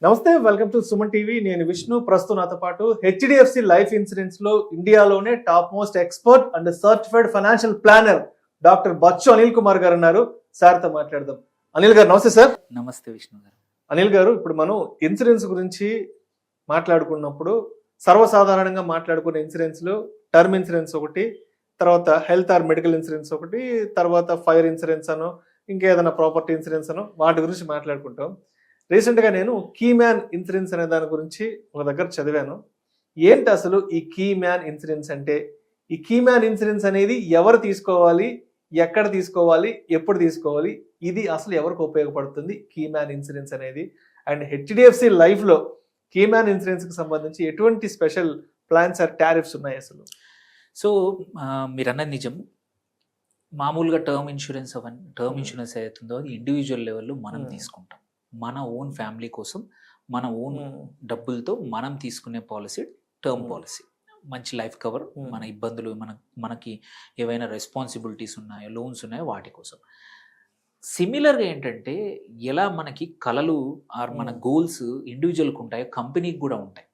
నమస్తే, welcome to Suman TV. నేను విష్ణు. ప్రస్తుతం నాతో పాటు హెచ్డిఎఫ్సి లైఫ్ ఇన్సూరెన్స్ లో ఇండియాలోనే top most expert and certified financial planner doctor Bachchu Anil Kumar గారు ఉన్నారు. సార్ తో మాట్లాడదాం. అనిల్ గారు నమస్తే. సార్ నమస్తే విష్ణు గారు. అనిల్ గారు, ఇప్పుడు మనం ఇన్సూరెన్స్ గురించి మాట్లాడుకున్నప్పుడు సర్వసాధారణంగా మాట్లాడుకునే ఇన్సూరెన్స్లు టర్మ్ ఇన్సూరెన్స్ ఒకటి, తర్వాత హెల్త్ ఆర్ మెడికల్ ఇన్సూరెన్స్ ఒకటి, తర్వాత ఫైర్ ఇన్సూరెన్స్ అనో ఇంకేదైనా ప్రాపర్టీ ఇన్సూరెన్స్ అనో వాటి గురించి మాట్లాడుకుంటాం. రీసెంట్గా నేను కీ మ్యాన్ ఇన్సూరెన్స్ అనే దాని గురించి ఒక దగ్గర చదివాను. ఏంటి అసలు ఈ కీ మ్యాన్ ఇన్సూరెన్స్ అంటే? ఈ కీ మ్యాన్ ఇన్సూరెన్స్ అనేది ఎవరు తీసుకోవాలి, ఎక్కడ తీసుకోవాలి, ఎప్పుడు తీసుకోవాలి, ఇది అసలు ఎవరికి ఉపయోగపడుతుంది కీ మ్యాన్ ఇన్సూరెన్స్ అనేది? అండ్ హెచ్డిఎఫ్సి లైఫ్లో కీ మ్యాన్ ఇన్సూరెన్స్కి సంబంధించి ఎటువంటి స్పెషల్ ప్లాన్స్ ఆర్ టారిఫ్స్ ఉన్నాయి అసలు? సో మీరు అన్నది నిజం. మామూలుగా టర్మ్ ఇన్సూరెన్స్ ఏదైతుందో అది ఇండివిజువల్ లెవెల్లో మనం తీసుకుంటాం. మన ఓన్ ఫ్యామిలీ కోసం మన ఓన్ డబ్బులతో మనం తీసుకునే పాలసీ టర్మ్ పాలసీ. మంచి లైఫ్ కవర్, మన ఇబ్బందులు, మనకి ఏవైనా రెస్పాన్సిబిలిటీస్ ఉన్నాయో, లోన్స్ ఉన్నాయో వాటి కోసం. సిమిలర్గా ఏంటంటే ఎలా మనకి కళలు ఆర్ మన గోల్స్ ఇండివిజువల్కి ఉంటాయో కంపెనీకి కూడా ఉంటాయి.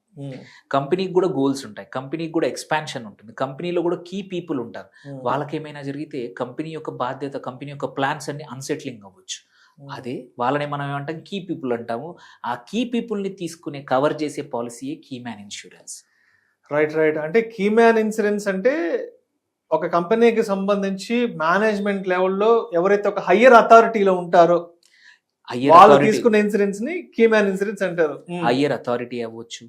కంపెనీకి కూడా గోల్స్ ఉంటాయి, కంపెనీకి కూడా ఎక్స్పాన్షన్ ఉంటుంది, కంపెనీలో కూడా కీ పీపుల్ ఉంటారు. వాళ్ళకి ఏమైనా జరిగితే కంపెనీ యొక్క బాధ్యత, కంపెనీ యొక్క ప్లాన్స్ అన్ని అన్సెట్లింగ్ అవ్వచ్చు. అదే వాళ్ళని మనం ఏమంటాం, కీ పీపుల్ అంటాము. ఆ కీ పీపుల్ని తీసుకునే కవర్ చేసే పాలసీయే కీ మ్యాన్ ఇన్సూరెన్స్. రైట్. అంటే కీ మ్యాన్ ఇన్సూరెన్స్ అంటే ఒక కంపెనీకి సంబంధించి మేనేజ్మెంట్ లెవెల్లో ఎవరైతే ఒక హయ్యర్ అథారిటీలో ఉంటారో వాళ్ళు తీసుకునే ఇన్సూరెన్స్ ని కీ మ్యాన్ ఇన్సూరెన్స్ అంటారు. హయ్యర్ అథారిటీ అవ్వచ్చు,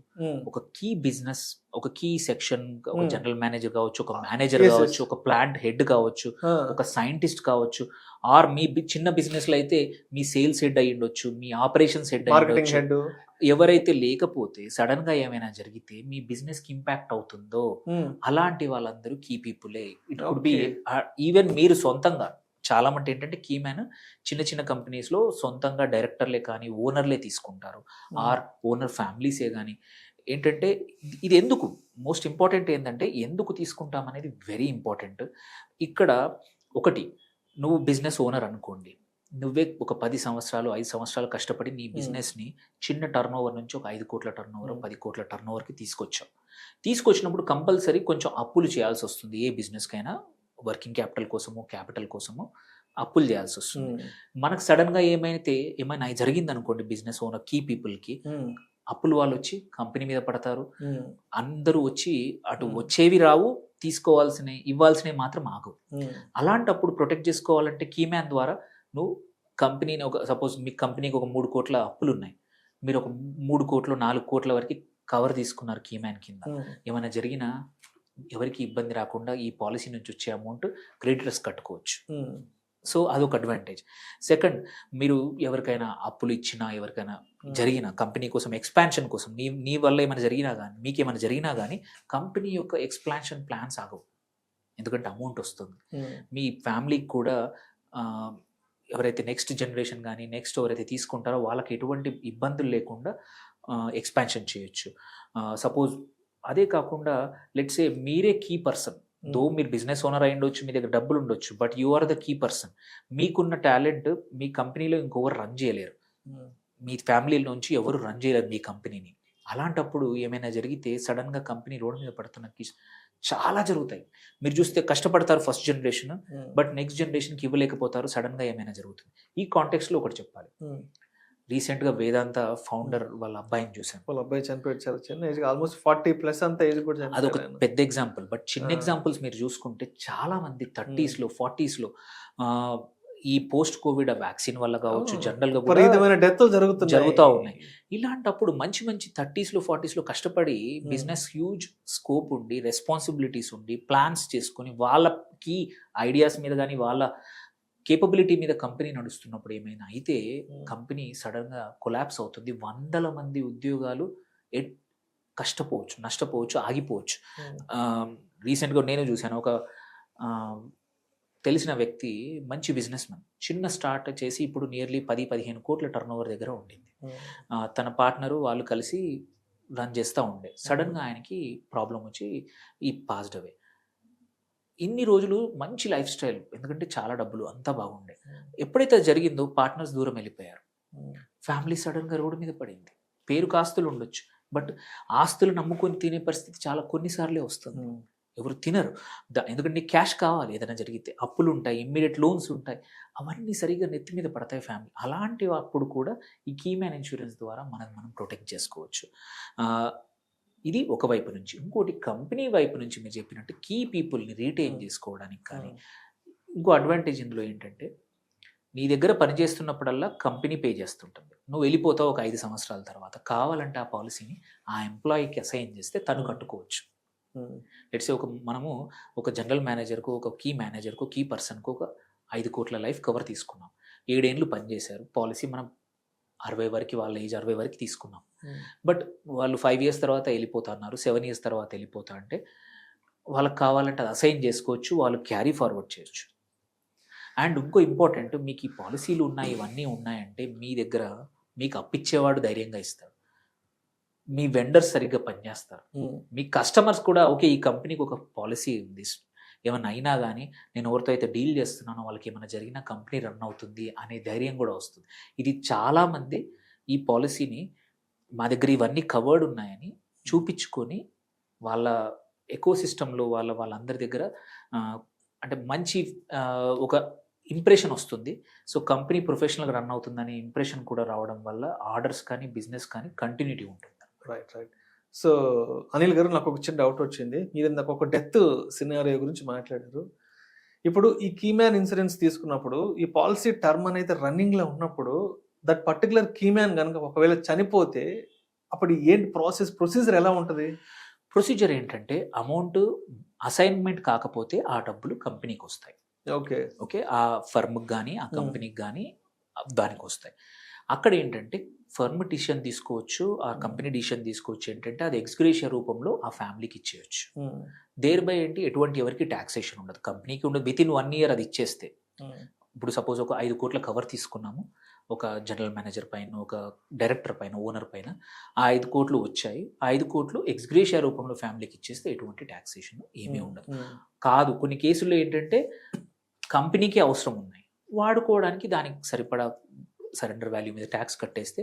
ఒక కీ బిజినెస్, ఒక కీ సెక్షన్, ఒక జనరల్ మేనేజర్ కావచ్చు, ఒక మేనేజర్ కావచ్చు, ఒక ప్లాంట్ హెడ్ కావచ్చు, ఒక సైంటిస్ట్ కావచ్చు, ఆర్ మీ చిన్న బిజినెస్ లో అయితే మీ సేల్స్ హెడ్ అయ్యి ఉండొచ్చు, మీ ఆపరేషన్స్ హెడ్ మార్కెటింగ్ హెడ్. ఎవరైతే లేకపోతే సడన్ గా ఏమైనా జరిగితే మీ బిజినెస్ కి ఇంపాక్ట్ అవుతుందో అలాంటి వాళ్ళందరూ కీ పీపులే. ఇట్ కుడ్ బి ఈవెన్ మీరు సొంతంగా. చాలా మంది ఏంటంటే కీ మ్యాన్ చిన్న చిన్న కంపెనీస్లో సొంతంగా డైరెక్టర్లే కానీ ఓనర్లే తీసుకుంటారు, ఆర్ ఓనర్ ఫ్యామిలీసే కానీ. ఏంటంటే ఇది ఎందుకు మోస్ట్ ఇంపార్టెంట్ ఏంటంటే ఎందుకు తీసుకుంటాం అనేది వెరీ ఇంపార్టెంట్. ఇక్కడ ఒకటి, నువ్వు బిజినెస్ ఓనర్ అనుకోండి, నువ్వే ఒక 10 సంవత్సరాలు 5 సంవత్సరాలు కష్టపడి నీ బిజినెస్ని చిన్న టర్న్ ఓవర్ నుంచి ఒక 5 కోట్ల టర్న్ ఓవర్, 10 కోట్ల టర్న్ ఓవర్కి తీసుకొచ్చినప్పుడు కంపల్సరీ కొంచెం అప్పులు చేయాల్సి వస్తుంది. ఏ బిజినెస్కైనా వర్కింగ్ క్యాపిటల్ కోసము అప్పులు చేయాల్సి వస్తుంది. మనకు సడన్గా ఏమైనా జరిగింది అనుకోండి, బిజినెస్ ఓనర్ కీ పీపుల్కి అప్పులు వాళ్ళు వచ్చి కంపెనీ మీద పడతారు. అందరూ వచ్చి అటు వచ్చేవి రావు, ఇవ్వాల్సినవి మాత్రం ఆగవు. అలాంటప్పుడు ప్రొటెక్ట్ చేసుకోవాలంటే కీ మ్యాన్ ద్వారా నువ్వు కంపెనీని సపోజ్ మీ కంపెనీకి ఒక 3 కోట్ల అప్పులు ఉన్నాయి, మీరు ఒక 3 కోట్లు 4 కోట్ల వరకు కవర్ తీసుకున్నారు కీ మ్యాన్ కింద. ఏమైనా జరిగినా ఎవరికి ఇబ్బంది రాకుండా ఈ పాలసీ నుంచి వచ్చే అమౌంట్ క్రెడిటర్స్ కట్టుకోవచ్చు. సో అదొక అడ్వాంటేజ్. సెకండ్, మీరు ఎవరికైనా అప్పులు ఇచ్చినా, ఎవరికైనా జరిగిన కంపెనీ కోసం ఎక్స్పాన్షన్ కోసం నీ వల్ల ఏమైనా జరిగినా కానీ, మీకేమైనా జరిగినా కానీ కంపెనీ యొక్క ఎక్స్పాన్షన్ ప్లాన్స్ ఆగవు, ఎందుకంటే అమౌంట్ వస్తుంది. మీ ఫ్యామిలీకి కూడా ఎవరైతే నెక్స్ట్ జనరేషన్ కానీ నెక్స్ట్ ఎవరైతే తీసుకుంటారో వాళ్ళకి ఎటువంటి ఇబ్బందులు లేకుండా ఎక్స్పాన్షన్ చేయొచ్చు. సపోజ్ అదే కాకుండా లెట్స్ సే మీరే కీ పర్సన్, దో మీరు బిజినెస్ ఓనర్ అయి ఉండొచ్చు, మీ దగ్గర డబ్బులు ఉండొచ్చు, but you are the key person. మీకున్న టాలెంట్ మీ కంపెనీలో ఇంకొకరు రన్ చేయలేరు, మీ ఫ్యామిలీ నుంచి ఎవరు రన్ చేయలేరు మీ కంపెనీని. అలాంటప్పుడు ఏమైనా జరిగితే సడన్గా కంపెనీ రోడ్డు మీద పడుతున్నకి చాలా జరుగుతాయి. మీరు చూస్తే కష్టపడతారు ఫస్ట్ జనరేషన్, బట్ నెక్స్ట్ జనరేషన్కి ఇవ్వలేకపోతారు, సడన్గా ఏమైనా జరుగుతుంది. ఈ కాంటెక్స్లో ఒకటి చెప్పాలి. రీసెంట్గా వేదాంత ఫౌండర్ వాళ్ళ అబ్బాయిని చూసాను. వాళ్ళ అబ్బాయి చనిపోయాడు, చాలా చిన్న ఏజ్, ఆల్మోస్ట్ 40+ అంత ఏజ్ కూడా. అదొక పెద్ద ఎగ్జాంపుల్. బట్ చిన్న ఎగ్జాంపుల్స్ మీరు చూసుకుంటే చాలా మంది 30sలో 40sలో ఈ పోస్ట్ కోవిడ్ వ్యాక్సిన్ వల్ల కావచ్చు, జనరల్గా విపరీతమైన డెత్లు జరుగుతూ ఉన్నాయి. ఇలాంటప్పుడు మంచి 30sలో 40sలో కష్టపడి బిజినెస్ హ్యూజ్ స్కోప్ ఉండి, రెస్పాన్సిబిలిటీస్ ఉండి, ప్లాన్స్ చేసుకొని వాళ్ళకి ఐడియాస్ మీద కానీ వాళ్ళ కేపబిలిటీ మీద కంపెనీ నడుస్తున్నప్పుడు ఏమైనా అయితే కంపెనీ సడన్గా కొలాప్స్ అవుతుంది. 100 మంది ఉద్యోగాలు నష్టపోవచ్చు, ఆగిపోవచ్చు. రీసెంట్గా నేను చూశాను, ఒక తెలిసిన వ్యక్తి మంచి బిజినెస్ మ్యాన్, చిన్న స్టార్ట్ చేసి ఇప్పుడు నియర్లీ 10-15 కోట్ల టర్న్ ఓవర్ దగ్గర ఉండింది. తన పార్ట్నరు వాళ్ళు కలిసి రన్ చేస్తూ ఉండే. సడన్గా ఆయనకి ప్రాబ్లం వచ్చి ఈ పాస్డ్ అవే. ఇన్ని రోజులు మంచి లైఫ్ స్టైల్, ఎందుకంటే చాలా డబ్బులు అంతా బాగుండే. ఎప్పుడైతే జరిగిందో పార్ట్నర్స్ దూరం వెళ్ళిపోయారు, ఫ్యామిలీ సడన్గా రోడ్డు మీద పడింది, పేరుకు ఆస్తులు ఉండొచ్చు, బట్ ఆస్తులు నమ్ముకొని తినే పరిస్థితి చాలా కొన్నిసార్లే వస్తుంది. ఎవరు తినరు. ఎందుకంటే క్యాష్ కావాలి, ఏదైనా జరిగితే అప్పులు ఉంటాయి, ఇమ్మీడియట్ లోన్స్ ఉంటాయి, అవన్నీ సరిగ్గా నెత్తి మీద పడతాయి ఫ్యామిలీ. అలాంటి అప్పుడు కూడా ఈ కీమ్యాన్ ఇన్సూరెన్స్ ద్వారా మనం ప్రొటెక్ట్ చేసుకోవచ్చు. ఇది ఒక వైపు నుంచి. ఇంకోటి కంపెనీ వైపు నుంచి మీరు చెప్పినట్టు కీ పీపుల్ని రీటైన్ చేసుకోవడానికి కానీ ఇంకో అడ్వాంటేజ్ ఇందులో ఏంటంటే, నీ దగ్గర పనిచేస్తున్నప్పుడల్లా కంపెనీ పే చేస్తుంటుంది. నువ్వు వెళ్ళిపోతావు ఒక 5 సంవత్సరాల తర్వాత, కావాలంటే ఆ పాలసీని ఆ ఎంప్లాయీకి అసైన్ చేస్తే తను కట్టుకోవచ్చు. లెట్స్ మనము ఒక జనరల్ మేనేజర్కు, ఒక కీ మేనేజర్కు, కీ పర్సన్కు ఒక 5 కోట్ల లైఫ్ కవర్ తీసుకున్నాం. 7 ఏళ్ళు పనిచేశారు. పాలసీ మనం 60 వరకు, వాళ్ళ ఏజ్ 60 వరకు తీసుకున్నాం. బట్ వాళ్ళు 5 ఇయర్స్ తర్వాత వెళ్ళిపోతా అన్నారు, 7 ఇయర్స్ తర్వాత వెళ్ళిపోతా అంటే వాళ్ళకి కావాలంటే అది అసైన్ చేసుకోవచ్చు, వాళ్ళు క్యారీ ఫార్వర్డ్ చేయొచ్చు. అండ్ ఇంకో ఇంపార్టెంట్, మీకు ఈ పాలసీలు ఉన్నాయి, ఇవన్నీ ఉన్నాయంటే మీ దగ్గర మీకు అప్పిచ్చేవాడు ధైర్యంగా ఇస్తాడు, మీ వెండర్స్ సరిగ్గా పనిచేస్తారు, మీ కస్టమర్స్ కూడా ఓకే ఈ కంపెనీకి ఒక పాలసీ ఉంది, ఏమన్నా అయినా కానీ నేను ఎవరితో అయితే డీల్ చేస్తున్నానో వాళ్ళకి ఏమైనా జరిగినా కంపెనీ రన్ అవుతుంది అనే ధైర్యం కూడా వస్తుంది. ఇది చాలామంది ఈ పాలసీని మా దగ్గర ఇవన్నీ కవర్డ్ ఉన్నాయని చూపించుకొని వాళ్ళ ఎకో సిస్టంలో వాళ్ళందరి దగ్గర అంటే మంచి ఒక ఇంప్రెషన్ వస్తుంది. సో కంపెనీ ప్రొఫెషనల్గా రన్ అవుతుందని ఇంప్రెషన్ కూడా రావడం వల్ల ఆర్డర్స్ కానీ బిజినెస్ కానీ కంటిన్యూటీ ఉంటుంది. రైట్. సో అనిల్ గారు, నాకు ఒక చిన్న డౌట్ వచ్చింది. మీరు ఇందాక ఒక డెత్ సినారియో గురించి మాట్లాడారు. ఇప్పుడు ఈ కీమ్యాన్ ఇన్సూరెన్స్ తీసుకున్నప్పుడు ఈ పాలసీ టర్మ్ అనేది రన్నింగ్లో ఉన్నప్పుడు దట్ పర్టికులర్ కీమ్యాన్ కనుక ఒకవేళ చనిపోతే అప్పుడు ఏంటి ప్రొసీజర్ ఎలా ఉంటుంది? ప్రొసీజర్ ఏంటంటే, అమౌంట్ అసైన్మెంట్ కాకపోతే ఆ డబ్బులు కంపెనీకి వస్తాయి. ఓకే ఆ ఫర్మ్కి కానీ ఆ కంపెనీకి కానీ దానికి వస్తాయి. అక్కడ ఏంటంటే ఫర్మ్ డిసిషన్ తీసుకోవచ్చు, ఆ కంపెనీ డిసిషన్ తీసుకోవచ్చు. ఏంటంటే అది ఎక్స్గ్రేషియా రూపంలో ఆ ఫ్యామిలీకి ఇచ్చేయచ్చు. దేర్ బై ఏంటి, ఎటువంటి ఎవరికి ట్యాక్సేషన్ ఉండదు, కంపెనీకి ఉండదు. వితిన్ 1 ఇయర్ అది ఇచ్చేస్తే, ఇప్పుడు సపోజ్ ఒక 5 కోట్ల కవర్ తీసుకున్నాము, ఒక జనరల్ మేనేజర్ పైన, ఒక డైరెక్టర్ పైన, ఓనర్ పైన ఆ 5 కోట్లు వచ్చాయి. ఆ 5 కోట్లు ఎక్స్గ్రేషియా రూపంలో ఫ్యామిలీకి ఇచ్చేస్తే ఎటువంటి ట్యాక్సేషన్ ఏమీ ఉండదు. కాదు, కొన్ని కేసుల్లో ఏంటంటే కంపెనీకి అవసరం ఉన్నాయి, వాడుకోవడానికి దానికి సరిపడా సరెండర్ వాల్యూ మీద ట్యాక్స్ కట్టేస్తే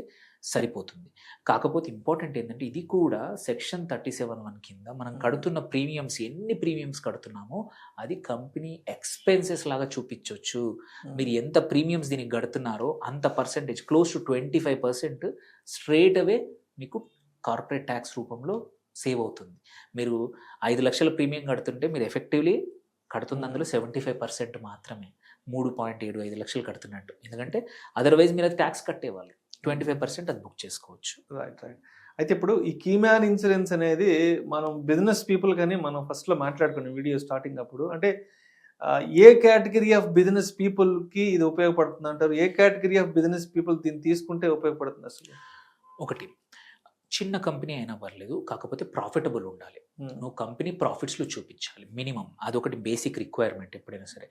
సరిపోతుంది. కాకపోతే ఇంపార్టెంట్ ఏంటంటే, ఇది కూడా సెక్షన్ 37(1) కింద మనం కడుతున్న ప్రీమియమ్స్, ఎన్ని ప్రీమియమ్స్ కడుతున్నామో అది కంపెనీ ఎక్స్పెన్సెస్ లాగా చూపించవచ్చు. మీరు ఎంత ప్రీమియమ్స్ దీనికి కడుతున్నారో అంత percentage, close to 25% straight away మీకు కార్పొరేట్ ట్యాక్స్ రూపంలో సేవ్ అవుతుంది. మీరు 5 లక్షల ప్రీమియం కడుతుంటే మీరు ఎఫెక్టివ్లీ కడుతుంది అందులో 75% మాత్రమే, 3.75 లక్షలు కడుతున్నట్టు. ఎందుకంటే అదర్వైజ్ మీరు అది ట్యాక్స్ కట్టేవాళ్ళు, 25% అది బుక్ చేసుకోవచ్చు. రైట్. అయితే ఇప్పుడు ఈ కీమ్యాన్ ఇన్సూరెన్స్ అనేది మనం బిజినెస్ పీపుల్ కానీ మనం ఫస్ట్లో మాట్లాడుకున్న వీడియో స్టార్టింగ్ అప్పుడు, అంటే ఏ కేటగిరీ ఆఫ్ బిజినెస్ పీపుల్కి ఇది ఉపయోగపడుతుంది అంటారు? ఏ కేటగిరీ ఆఫ్ బిజినెస్ పీపుల్ దీన్ని తీసుకుంటే ఉపయోగపడుతుంది అసలు? ఒకటి, చిన్న కంపెనీ అయినా పర్లేదు, కాకపోతే ప్రాఫిటబుల్ ఉండాలి. నువ్వు కంపెనీ ప్రాఫిట్స్లో చూపించాలి మినిమం, అదొకటి బేసిక్ రిక్వైర్మెంట్ ఎప్పుడైనా సరే.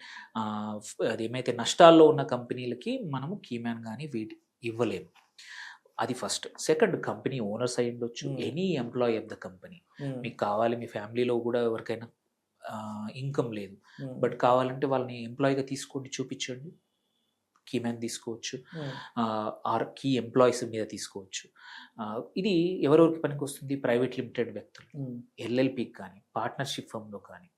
అదేమైతే నష్టాల్లో ఉన్న కంపెనీలకి మనము కీమ్యాన్ కానీ వీటి ఇవ్వలేము, అది ఫస్ట్. సెకండ్, కంపెనీ ఓనర్స్ అయి ఉండొచ్చు, any employee of the company. మీకు కావాలి, మీ ఫ్యామిలీలో కూడా ఎవరికైనా ఇన్కమ్ లేదు, బట్ కావాలంటే వాళ్ళని ఎంప్లాయీగా తీసుకోండి, చూపించండి, కీమ్యాన్ తీసుకోవచ్చు. ఆర్ కీ ఎంప్లాయీస్ మీద తీసుకోవచ్చు. ఇది ఎవరెవరికి పనికి వస్తుంది? ప్రైవేట్ లిమిటెడ్ వ్యక్తులు, ఎల్ఎల్పికి కానీ, పార్ట్నర్షిప్ ఫర్మ్లో కానీ,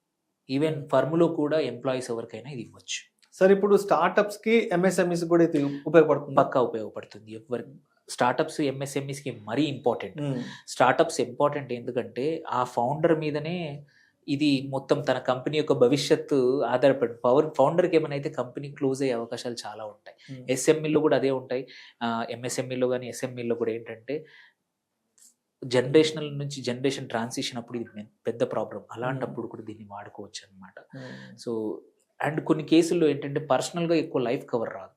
ఈవెన్ ఫర్మ్లో కూడా ఎంప్లాయీస్ ఎవరికైనా ఇది ఇవ్వచ్చు. సార్, ఇప్పుడు స్టార్టప్స్కి, ఎంఎస్ఎంఈస్ కూడా ఇది ఉపయోగపడుతుంది? పక్కా ఉపయోగపడుతుంది. ఎవరికి స్టార్టప్స్, ఎంఎస్ఎంఈస్కి మరీ ఇంపార్టెంట్. స్టార్టప్స్ ఇంపార్టెంట్ ఎందుకంటే ఆ ఫౌండర్ మీదనే ఇది మొత్తం తన కంపెనీ యొక్క భవిష్యత్తు ఆధారపడి, ఫౌండర్కి ఏమైనా అయితే కంపెనీ క్లోజ్ అయ్యే అవకాశాలు చాలా ఉంటాయి. ఎస్ఎంఈలో కూడా అదే ఉంటాయి. ఎంఎస్ఎంఈలో కానీ ఎస్ఎంఈలో కూడా ఏంటంటే జనరేషనల్ నుంచి జనరేషన్ ట్రాన్సిషన్ అప్పుడు ఇది పెద్ద ప్రాబ్లం. అలాంటప్పుడు కూడా దీన్ని వాడుకోవచ్చు అనమాట. సో అండ్ కొన్ని కేసుల్లో ఏంటంటే పర్సనల్గా ఎక్కువ లైఫ్ కవర్ రాదు,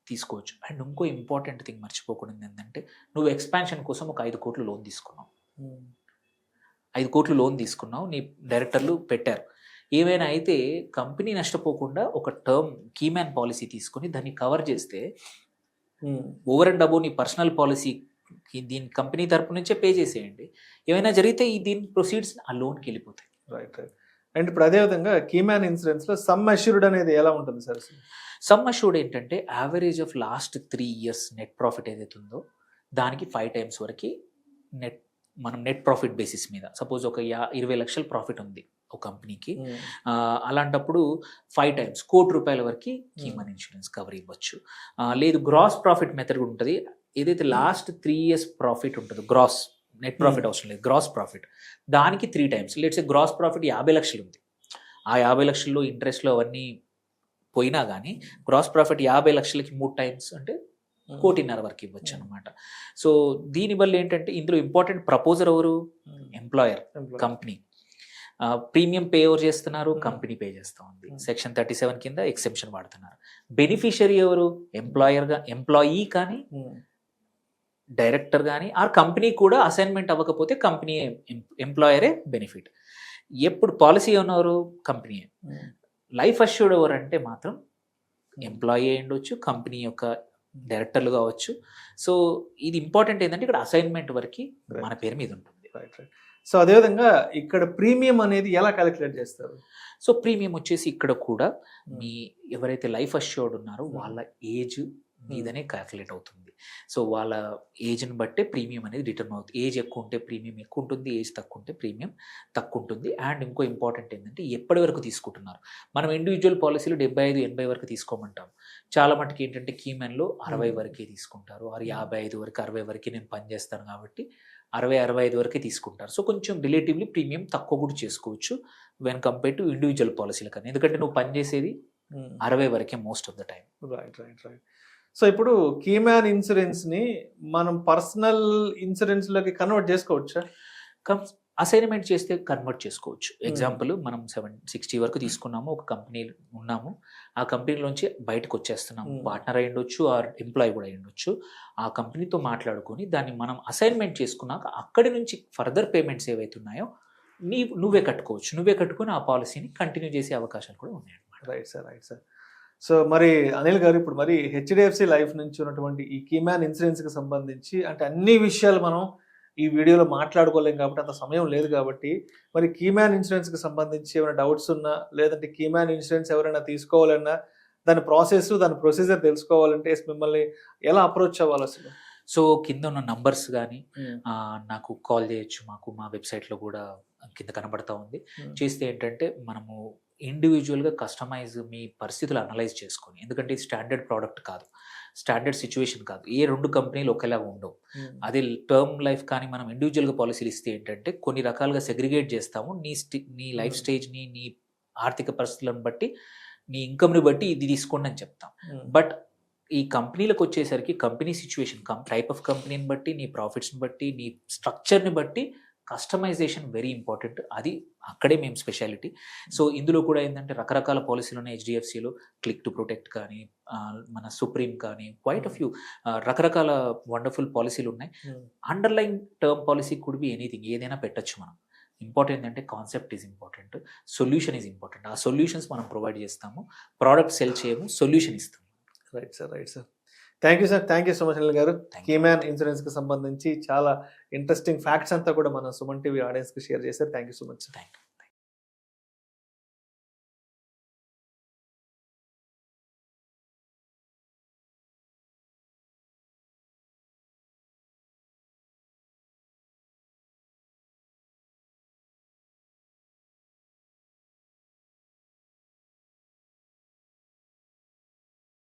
తీసుకోవచ్చు. అండ్ ఇంకో ఇంపార్టెంట్ థింగ్ మర్చిపోకూడదు ఏంటంటే, నువ్వు ఎక్స్పాన్షన్ కోసం ఒక 5 కోట్లు లోన్ తీసుకున్నావు, 5 కోట్లు లోన్ తీసుకున్నావు, నీ డైరెక్టర్లు పెట్టారు. ఏమైనా అయితే కంపెనీ నష్టపోకుండా ఒక టర్మ్ కీమ్యాన్ పాలసీ తీసుకొని దాన్ని కవర్ చేస్తే ఓవర్ అండ్ అబోవ్ నీ పర్సనల్ పాలసీ దీని కంపెనీ తరపు నుంచే పే చేసేయండి. ఏమైనా జరిగితే ఈ దీని ప్రొసీడ్స్ ఆ లోన్కి వెళ్ళిపోతాయి. రైట్. అండ్ ఇప్పుడు అదేవిధంగా కీమ్యాన్ ఇన్సూరెన్స్లో సమ్ అష్యూర్డ్ అనేది ఎలా ఉంటుంది సార్? సమ్ అష్యూర్డ్ ఏంటంటే average of last 3 years net profit ఏదైతే ఉందో దానికి 5 times వరకు మనం నెట్ ప్రాఫిట్ బేసిస్ మీద సపోజ్ ఒక 20 లక్షల ప్రాఫిట్ ఉంది ఒక కంపెనీకి, అలాంటప్పుడు 5 times ₹1,00,00,000 వరకు కీమన్ ఇన్సూరెన్స్ కవర్ ఇవ్వచ్చు. లేదు గ్రాస్ ప్రాఫిట్ మెథడ్ ఉంటుంది, ఏదైతే లాస్ట్ 3 years ప్రాఫిట్ ఉంటుందో గ్రాస్, నెట్ ప్రాఫిట్ అవసరం లేదు, గ్రాస్ ప్రాఫిట్ దానికి 3 times. లెట్స్ గ్రాస్ ప్రాఫిట్ 50 లక్షలు ఉంది, ఆ 50 లక్షల్లో ఇంట్రెస్ట్లో అవన్నీ పోయినా కానీ గ్రాస్ ప్రాఫిట్ 50 లక్షలకి 3 times అంటే 1,50,00,000 వరకు ఇవ్వచ్చు అనమాట. సో దీనివల్ల ఏంటంటే ఇందులో ఇంపార్టెంట్ ప్రపోజర్ ఎవరు? Employer, company. ప్రీమియం పే ఎవరు చేస్తున్నారు? కంపెనీ పే చేస్తూ ఉంది. సెక్షన్ 37 కింద ఎక్సెప్షన్ వాడుతున్నారు. బెనిఫిషియరీ ఎవరు? ఎంప్లాయీ కానీ డైరెక్టర్ కానీ ఆర్ కంపెనీ కూడా అసైన్మెంట్ అవ్వకపోతే కంపెనీ ఎంప్లాయరే బెనిఫిట్. ఎప్పుడు పాలసీ ఉన్నవారు? కంపెనీయే. లైఫ్ అష్యూర్డ్ ఎవరు అంటే మాత్రం ఎంప్లాయీ అయి ఉండొచ్చు, కంపెనీ యొక్క డైరెక్టర్లు కావచ్చు. సో ఇది ఇంపార్టెంట్ ఏంటంటే ఇక్కడ అసైన్మెంట్ వరకు మన పేరు మీద ఉంటుంది. సో అదేవిధంగా ఇక్కడ ప్రీమియం అనేది ఎలా క్యాలిక్యులేట్ చేస్తారు? సో ప్రీమియం వచ్చేసి ఇక్కడ కూడా మీ ఎవరైతే లైఫ్ అష్యూర్డ్ ఉన్నారో వాళ్ళ ఏజ్ మీదనే క్యాల్కులేట్ అవుతుంది. సో వాళ్ళ ఏజ్ని బట్టే ప్రీమియం అనేది డిటర్మ్ అవుతుంది. ఏజ్ ఎక్కువ ఉంటే ప్రీమియం ఎక్కువ ఉంటుంది, ఏజ్ తక్కువ ఉంటే ప్రీమియం తక్కువ ఉంటుంది. అండ్ ఇంకో ఇంపార్టెంట్ ఏంటంటే ఎప్పటి వరకు తీసుకుంటున్నారు. మనం ఇండివిజువల్ పాలసీలు 75-80 వరకు తీసుకోమంటాం. చాలా మటుకు ఏంటంటే కీమెన్లో 60 వరకే తీసుకుంటారు, 55 వరకు 60 వరకు నేను పనిచేస్తాను కాబట్టి 60-65 వరకే తీసుకుంటారు. సో కొంచెం రిలేటివ్లీ ప్రీమియం తక్కువ కూడా చేసుకోవచ్చు వెన్ కంపేర్ టు ఇండివిజువల్ పాలసీల కన్నా, ఎందుకంటే నువ్వు పనిచేసేది 60 వరకే most of the time. Right. So ఇప్పుడు కీమ్యాన్ ఇన్సూరెన్స్ని మనం పర్సనల్ ఇన్సూరెన్స్లోకి కన్వర్ట్ చేసుకోవచ్చా? అసైన్మెంట్ చేస్తే కన్వర్ట్ చేసుకోవచ్చు. ఎగ్జాంపుల్ మనం 60 వరకు తీసుకున్నాము, ఒక కంపెనీ ఉన్నాము, ఆ కంపెనీలోంచి బయటకు వచ్చేస్తున్నాము, పార్ట్నర్ అయి ఉండొచ్చు ఆర్ ఎంప్లాయీ కూడా అయి ఉండొచ్చు. ఆ కంపెనీతో మాట్లాడుకొని దాన్ని మనం అసైన్మెంట్ చేసుకున్నాక అక్కడి నుంచి ఫర్దర్ పేమెంట్స్ ఏవైతే ఉన్నాయో నువ్వే కట్టుకొని ఆ పాలసీని కంటిన్యూ చేసే అవకాశాలు కూడా ఉన్నాయి అన్నమాట. Right sir. సో మరి అనిల్ గారు, ఇప్పుడు మరి హెచ్డిఎఫ్సి లైఫ్ నుంచి ఉన్నటువంటి ఈ కీమ్యాన్ ఇన్సూరెన్స్కి సంబంధించి అంటే అన్ని విషయాలు మనం ఈ వీడియోలో మాట్లాడుకోలేం కాబట్టి, అంత సమయం లేదు కాబట్టి, మరి కీమ్యాన్ ఇన్సూరెన్స్కి సంబంధించి ఏమైనా డౌట్స్ ఉన్నా, లేదంటే కీమ్యాన్ ఇన్సూరెన్స్ ఎవరైనా తీసుకోవాలన్నా దాని ప్రాసెస్, దాని ప్రొసీజర్ తెలుసుకోవాలంటే మిమ్మల్ని ఎలా అప్రోచ్ అవ్వాలి అసలు? సో కింద ఉన్న నంబర్స్ కానీ నాకు కాల్ చేయొచ్చు, మా వెబ్సైట్లో కూడా కింద కనబడతా ఉంది. చేస్తే ఏంటంటే మనము ఇండివిజువల్గా కస్టమైజ్ మీ పరిస్థితులు అనలైజ్ చేసుకొని, ఎందుకంటే ఇది స్టాండర్డ్ ప్రోడక్ట్ కాదు, స్టాండర్డ్ సిచ్యువేషన్ కాదు, ఏ 2 కంపెనీలు ఒకేలాగా ఉండవు. అది టర్మ్ లైఫ్ కానీ మనం ఇండివిజువల్గా పాలసీలు ఇస్తే ఏంటంటే కొన్ని రకాలుగా సెగ్రిగేట్ చేస్తాము. నీ లైఫ్ స్టేజ్ని, నీ ఆర్థిక పరిస్థితులను బట్టి, నీ ఇన్కమ్ని బట్టి ఇది తీసుకోండి అని చెప్తాం. బట్ ఈ కంపెనీలకు వచ్చేసరికి కంపెనీ సిచ్యువేషన్, టైప్ ఆఫ్ కంపెనీని బట్టి, నీ ప్రాఫిట్స్ని బట్టి, నీ స్ట్రక్చర్ని బట్టి కస్టమైజేషన్ వెరీ ఇంపార్టెంట్. అది అక్కడే మేము స్పెషాలిటీ. సో ఇందులో కూడా ఏంటంటే రకరకాల పాలసీలు ఉన్నాయి. హెచ్డిఎఫ్సిలో క్లిక్ టు ప్రొటెక్ట్ కానీ, మన సుప్రీం కానీ, క్వైట్ ఆఫ్ ఫ్యూ రకరకాల వండర్ఫుల్ పాలసీలు ఉన్నాయి. Underline term policy could be anything, ఏదైనా పెట్టచ్చు మనం. ఇంపార్టెంట్ ఏంటంటే concept is important, solution is important. ఆ సొల్యూషన్స్ మనం ప్రొవైడ్ చేస్తాము, ప్రోడక్ట్ సెల్ చేయము, సొల్యూషన్ ఇస్తాము. Right sir. Thank you so much Anil గారు. కీమ్యాన్ ఇన్సూరెన్స్కి సంబంధించి చాలా ఇంట్రెస్టింగ్ ఫ్యాక్ట్స్ అంతా కూడా మన సుమన్ టీవీ ఆడియన్స్కి షేర్ చేశారు. Thank you so much. Thank you.